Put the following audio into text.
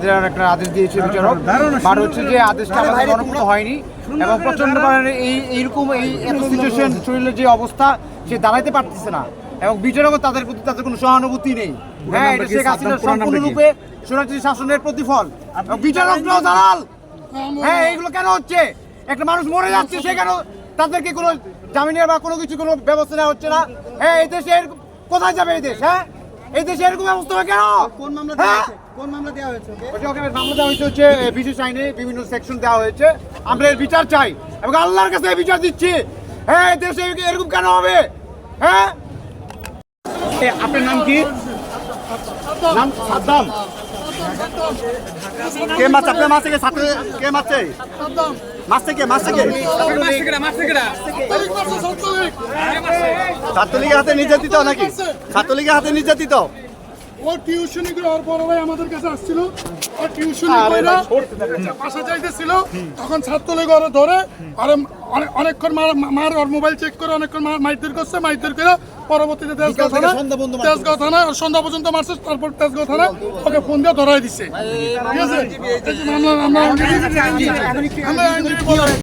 দেওয়ার একটা আদেশ দিয়েছে বিচারক, বাট হচ্ছে যে আদেশটা আমাদের গণপ্রত হয়নি এবং প্রচন্ড পরিমাণে এইরকম এত সিচুয়েশন শরীরের যে অবস্থা সে দাঁড়াইতে পারতেছে না এবং বিচারকও তাদের প্রতি তাদের কোনো সহানুভূতি নেই। হ্যাঁ, এটা শেখ হাসিনার সম্পূর্ণরূপে স্বৈরাচারী শাসনের প্রতিফল। বিচারকরাও দালাল। হ্যাঁ, এইগুলো কেন হচ্ছে? একটা মানুষ মরে যাচ্ছে, সে কেন তাদেরকে কোনো জামিনের বা কোনো কিছু কোনো ব্যবস্থা নেওয়া হচ্ছে না? হ্যাঁ, এই দেশে কোথায় যাবে এই দেশ? হ্যাঁ, এই দেশে এরকম ব্যবস্থা হয় কেন? কোন মামলা দেওয়া হয়েছে? মামলা দেওয়া হচ্ছে বিশেষ আইনে বিভিন্ন সেকশন দেওয়া হয়েছে। আমরা এর বিচার চাই এবং আল্লাহর কাছে বিচার দিচ্ছি। হ্যাঁ, এই দেশে এরকম কেন হবে? হ্যাঁ, আপনার নাম কি? নাম সাদ্দাম। কে মারছে? আপনার মারছে কে? কে মারছে? ছাত্রলীগের হাতে নির্যাতিত নাকি? ছাত্রলীগের হাতে নির্যাতিত। ও টিউশনি করে ওর বড় ভাই আমাদের কাছে আসছিল, ও টিউশনি করে বাসা যাইতেছিল, তখন ছাত্রলীগ ওরা ধরে আর অনেকক্ষণ মার ওর মোবাইল চেক করে অনেকক্ষণ মাইরধর করছে, মাইরধর করে পরবর্তীতে তেজগাঁও থানায় সন্ধ্যা পর্যন্ত মারছে, তারপর তেজগাঁও থানায় ওকে ফোন দিয়ে ধরাই দিচ্ছে। ঠিক আছে, আমরা